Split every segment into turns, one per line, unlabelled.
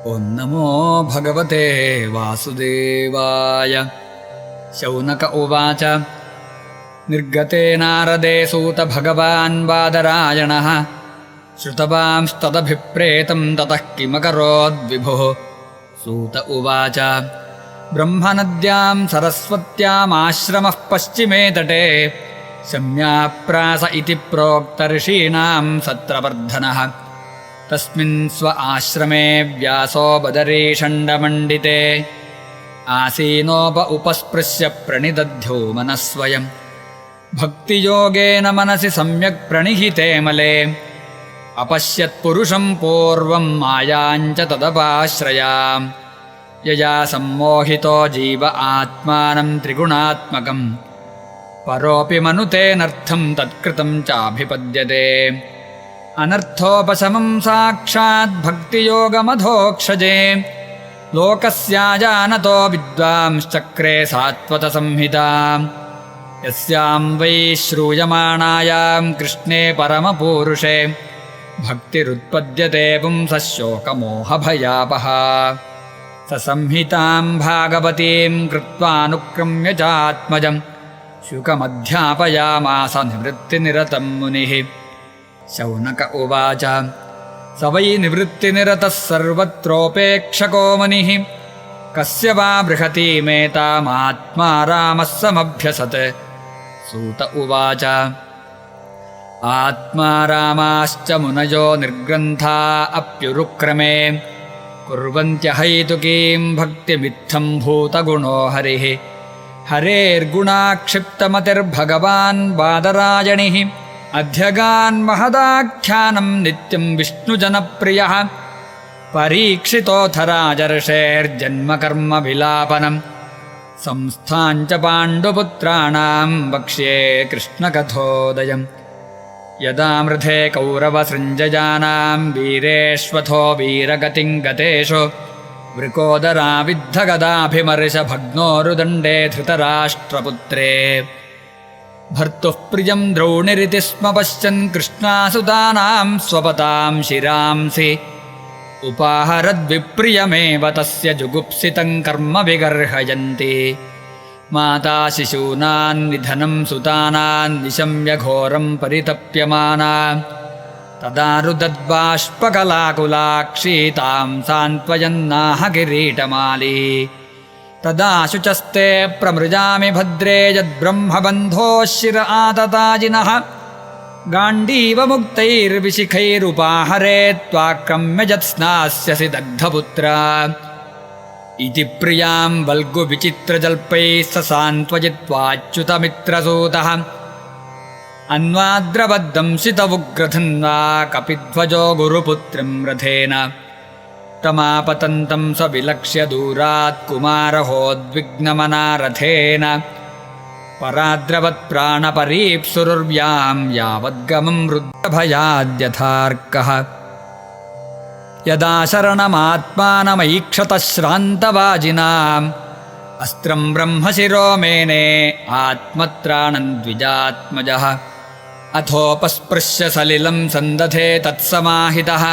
ॐ नमो भगवते वासुदेवाय। शौनक उवाच निर्गते नारदे सूत भगवान् बादरायणः श्रुतवांस्तदभिप्रेतं ततः किमकरोद्विभुः। सूत उवाच ब्रह्मनद्यां सरस्वत्यामाश्रमः पश्चिमे तटे शम्याप्रास इति प्रोक्तर्षीणां सत्रवर्धनः। तस्मिन् स्व आश्रमे व्यासो बदरीषण्डमण्डिते आसीनोप उपस्पृश्य प्रणिदध्यो मनः स्वयम्। भक्तियोगेन मनसि सम्यक् प्रणिहिते मले अपश्यत्पुरुषं पूर्वं मायाञ्च तदपाश्रयाम्। यया सम्मोहितो जीव आत्मानं त्रिगुणात्मकं परोऽपि मनुतेनर्थं तत्कृतं चाभिपद्यते। अनर्थोपशमं साक्षात् भक्तियोगमधोक्षजे लोकस्याजानतो विद्वांश्चक्रे सात्वतसंहिता। यस्यां वै श्रूयमाणायां कृष्णे परमपूरुषे भक्तिरुत्पद्यते पुंसः शोकमोहभयापहा। स संहितां भागवतीं कृत्वानुक्रम्य चात्मजं शुकमध्यापयामास निवृत्तिनिरतं मुनिः। शौनक उवाच स वै निवृत्तिनिरतः सर्वत्रोपेक्षको मुनिः कस्य वा बृहतीमेतामात्मा रामः समभ्यसत्। सूत उवाच आत्मा रामाश्च मुनयो निर्ग्रन्था अप्युरुक्रमे कुर्वन्त्यहैतुकीं भक्तिमित्थं भूतगुणो हरिः। हरेर्गुणाक्षिप्तमतिर्भगवान् बादरायणिः अध्यगान् महदाख्यानं नित्यं विष्णुजनप्रियः। परीक्षितोऽथ राजर्षेर्जन्मकर्मविलापनं संस्थाञ्च पाण्डुपुत्राणां वक्ष्ये कृष्णकथोदयम्। यदा मृधे कौरवसृञ्जयानां वीरेष्वथो वीरगतिं गतेषु वृकोदराविद्धगदाभिमर्शभग्नोरुदण्डे धृतराष्ट्रपुत्रे भर्तुः प्रियं द्रौणिरिति स्म पश्यन् कृष्णासुतानां स्वपतां शिरांसि उपाहरद्विप्रियमेव तस्य जुगुप्सितं कर्म विगर्हयन्ति। माता शिशूनां निधनं सुतानां निशम्य घोरं परितप्यमाना तदा रुदद्बाष्पकलाकुलाक्षी तां सान्त्वयन्नाह किरीटमाली। तदा शुचस्ते प्रमृजामि भद्रे यद्ब्रह्मबन्धोः शिर आतताजिनः गाण्डीवमुक्तैर्विशिखैरुपाहरे त्वाक्रम्य यत्स्नास्यसि दग्धपुत्रा। इति प्रियां वल्गुविचित्रजल्पैः स सान्त्वयित्वाच्युतमित्रसूतः। अन्वाद्रवद्दंशितवुग्रधन्वा कपिध्वजो गुरुपुत्रिं रथेन तमापतन्तं स विलक्ष्य दूरात् कुमारहोद्विग्नमना रथेन। पराद्रवत्प्राणपरीप्सुरुर्व्यां यावद्गमं रुद्रभयाद्यथार्कः। यदा शरणमात्मानमैक्षतः श्रान्तवाजिनाम् अस्त्रं ब्रह्मशिरो मेने आत्मत्राणं द्विजात्मजः। अथोपस्पृश्य सलिलं सन्दधे तत्समाहितः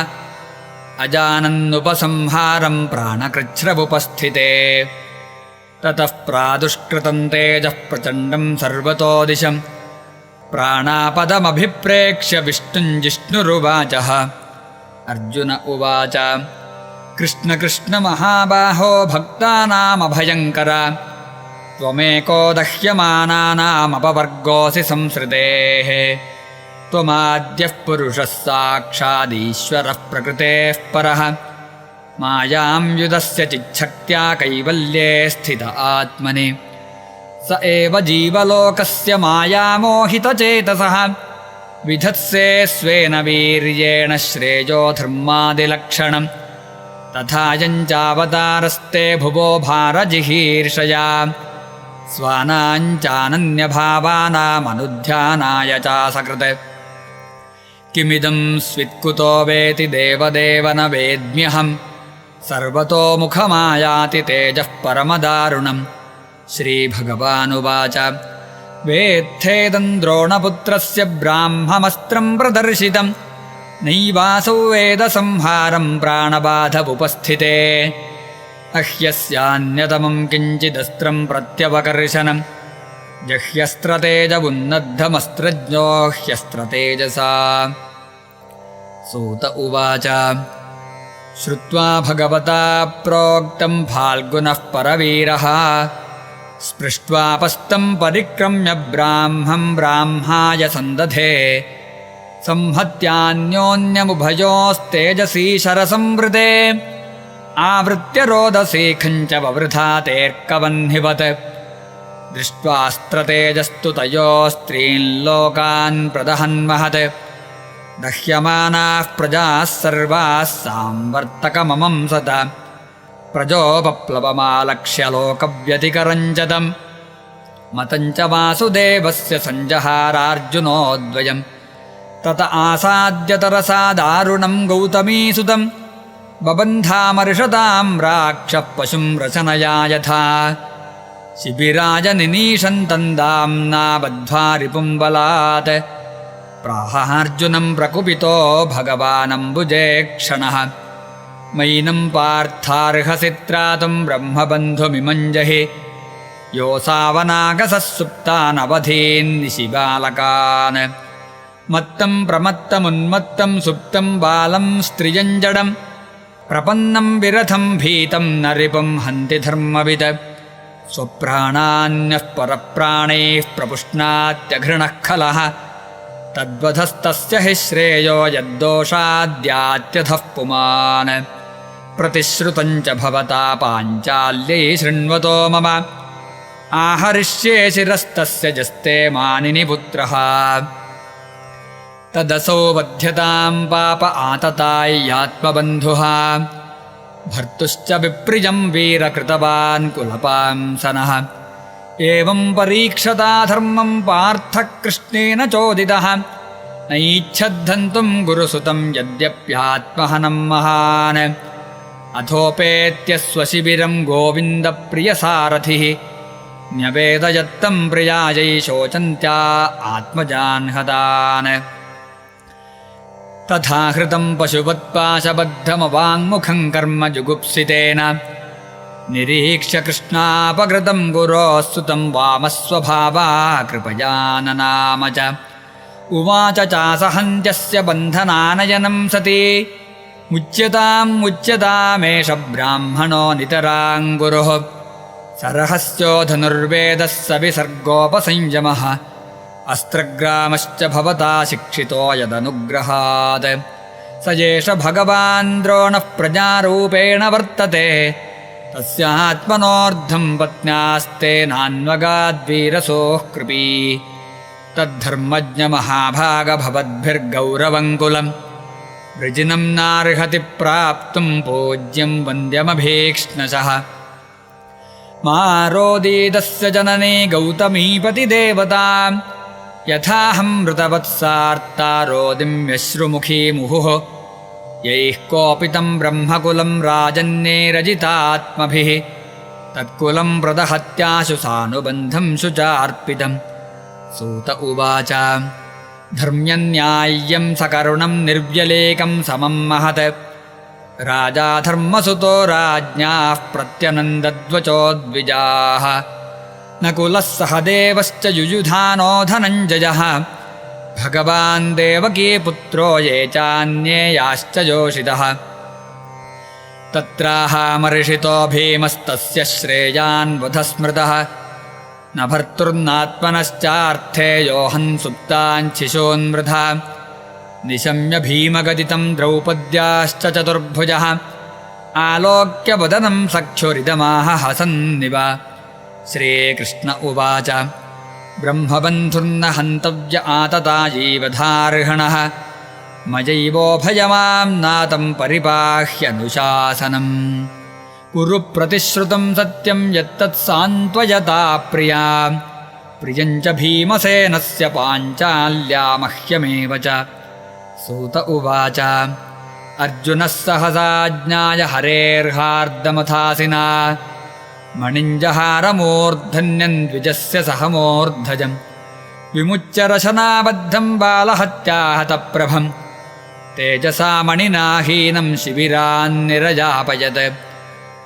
अजानन्नुपसंहारं प्राणकृच्छ्रवुपस्थिते। ततः प्रादुष्कृतं तेजः प्रचण्डं सर्वतो दिशं प्राणापदमभिप्रेक्ष्य विष्णुं जिष्णुरुवाचः। अर्जुन उवाच कृष्ण कृष्ण महाबाहो भक्तानामभयङ्कर त्वमेको दह्यमानानामपवर्गोऽसि संसृतेः। त्वमाद्यः पुरुषः साक्षादीश्वरः प्रकृतेः परः मायां युधस्य चिच्छक्त्या कैवल्ये स्थित आत्मनि। स एव जीवलोकस्य मायामोहितचेतसः विधत्से स्वेन वीर्येण श्रेयो धर्मादिलक्षणम्। तथा यञ्चावतारस्ते भुवो भारजिहीर्षया स्वानाञ्चानन्यभावानामनुध्यानाय चासकृत्। किमिदं स्वित्कुतो वेति देवदेव न वेद्म्यहम् सर्वतोमुखमायाति तेजः परमदारुणम्। श्रीभगवानुवाच वेत्थेदं द्रोणपुत्रस्य ब्राह्ममस्त्रं प्रदर्शितं नैवासौ वेदसंहारं प्राणबाधमुपस्थिते अह्यस्यान्यतमं किञ्चिदस्त्रं प्रत्यवकर्षणं जह्यस्त्रतेजमुन्नद्धमस्त्रज्ञो ह्यस्त्रतेजसा। सूत उवाच श्रुत्वा भगवता प्रोक्तं फाल्गुनः परवीरः स्पृष्ट्वापस्तं परिक्रम्य ब्राह्मं ब्राह्माय सन्दधे संहत्यान्योन्यमुभयोस्तेजसी शरसंवृते आवृत्य रोदसीखञ्च ववृथा तेऽर्कवह्निवत् दृष्ट्वास्त्रतेजस्तु तयोस्त्रीन् लोकान् प्रदहन्महत् दह्यमानाः प्रजाः सर्वाः सांवर्तकममं सत प्रजोपप्लवमालक्ष्य लोकव्यतिकरञ्जतम् मतञ्च वासुदेवस्य सञ्जहारार्जुनोद्वयम् तत आसाद्य तरसा दारुणं गौतमीसुतं बबन्धामर्षतां राक्षः पशुं रचनया यथा शिबिराय निनीशन्तं दाम्ना बद्ध्वा रिपुं बलात् प्राहार्जुनं प्रकुपितो भगवानम्बुजे क्षणः मैनं पार्थार्हसि त्रातुं ब्रह्मबन्धुमिमं जहि योऽसावनागसः सुप्तानवधीन् निशिबालकान् मत्तं प्रमत्तमुन्मत्तं सुप्तं बालं स्त्रियं जडं प्रपन्नं विरथं भीतं न रिपुं हन्ति धर्मवित् स्वप्राणान्यः परप्राणैः प्रपुष्णात्यघृणः खलः तद्वधस्तस्य हि श्रेयो यद्दोषाद्यात्यथः पुमान् प्रतिश्रुतं च भवता पाञ्चाल्यै शृण्वतो मम आहरिष्ये शिरस्तस्य जस्ते मानिनिपुत्रः तदसौ वध्यतां पाप आतताय्यात्मबन्धुः भर्तुश्च विप्रियं वीरकृतवान् कुलपांसनः एवं परीक्षता धर्मं पार्थः कृष्णेन चोदितः नैच्छद्धन्तुं गुरुसुतं यद्यप्यात्महनं महान् अथोपेत्य स्वशिबिरं गोविन्दप्रियसारथिः न्यवेदयत्तं प्रियायै शोचन्त्या आत्मजान् हतान् तथा हृतं पशुवत्पाशबद्धमवाङ्मुखं कर्म जुगुप्सितेन निरीक्ष्य कृष्णापकृतं गुरोः सुतं वामस्वभावा कृपया ननाम च उवाच चासहन्त्यस्य बन्धनानयनं सति मुच्यतामेष ब्राह्मणो नितरां गुरुः सरहस्यो धनुर्वेदः स विसर्गोपसंयमः अस्त्रग्रामश्च भवता शिक्षितो यदनुग्रहात् स एष भगवान् द्रोणः प्रजारूपेण वर्तते तस्यात्मनोऽर्धं पत्न्यास्ते नान्वगाद्वीरसोः कृपी तद्धर्मज्ञमहाभागभवद्भिर्गौरवङ्कुलं वृजिनं नार्हति प्राप्तुं पूज्यं वन्द्यमभीक्ष्णशः मारोदीदस्य जननी गौतमीपतिदेवता यथाहं मृतवत्सार्ता रोदिम्यश्रुमुखी मुहुः यैः कोपितं ब्रह्मकुलं राजन्यैरजितात्मभिः तत्कुलं प्रदहत्याशु सानुबन्धं शुचार्पितम् सूत उवाच धर्म्यन्याय्यं सकरुणं निर्व्यलेकं समं महत् राजा धर्मसुतो राज्ञाः प्रत्यनन्दद्वचोद्विजाः नकुलः सहदेवश्च युयुधानो धनञ्जयः भगवान् देवकीपुत्रो ये चान्ये याश्च योषितः तत्राहामर्षितो भीमस्तस्य श्रेयान्वधस्मृतः न भर्तुर्नात्मनश्चार्थे योऽहं सुप्ताञ्छिशोन्मृधा निशम्य भीमगदितं द्रौपद्याश्च चतुर्भुजः आलोक्य वदनं सख्युरिदमाह हसन्निव श्रीकृष्ण उवाच ब्रह्मबन्धुर्न हन्तव्य आततायीवधार्हणः मयैवोभयमां नातं परिपाह्यनुशासनम् कुरु प्रतिश्रुतं सत्यं यत्तत्सान्त्वयता प्रिया प्रियञ्च भीमसेनस्य पाञ्चाल्या मह्यमेव च सूत उवाच अर्जुनः सहसाज्ञाय हरेर्हार्दमथासिना मणिञ्जहारमूर्धन्यं द्विजस्य सहमूर्धजम् विमुच्य रशनाबद्धं बालहत्याहतप्रभं तेजसा मणिना हीनं शिबिरान्निरजापयत्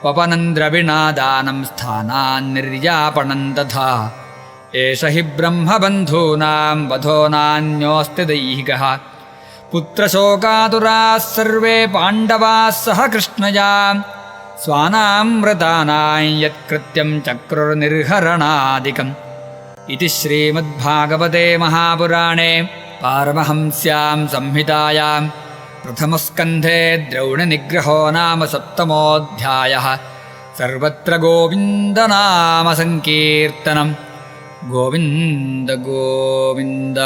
वपनन्द्रविणा दानं स्थानान्निर्यापणं तथा एष हि ब्रह्मबन्धूनां वधो नान्योऽस्ति दैहिकः पुत्रशोकातुराः सर्वे पाण्डवाः सह कृष्णया स्वानामृतानां यत्कृत्यं चक्रुर्निर्हरणादिकम् इति श्रीमद्भागवते महापुराणे पारमहंस्यां संहितायां प्रथमस्कन्धे द्रौणिनिग्रहो नाम सप्तमोऽध्यायः सर्वत्र गोविन्दनामसङ्कीर्तनं गोविन्द गोविन्द।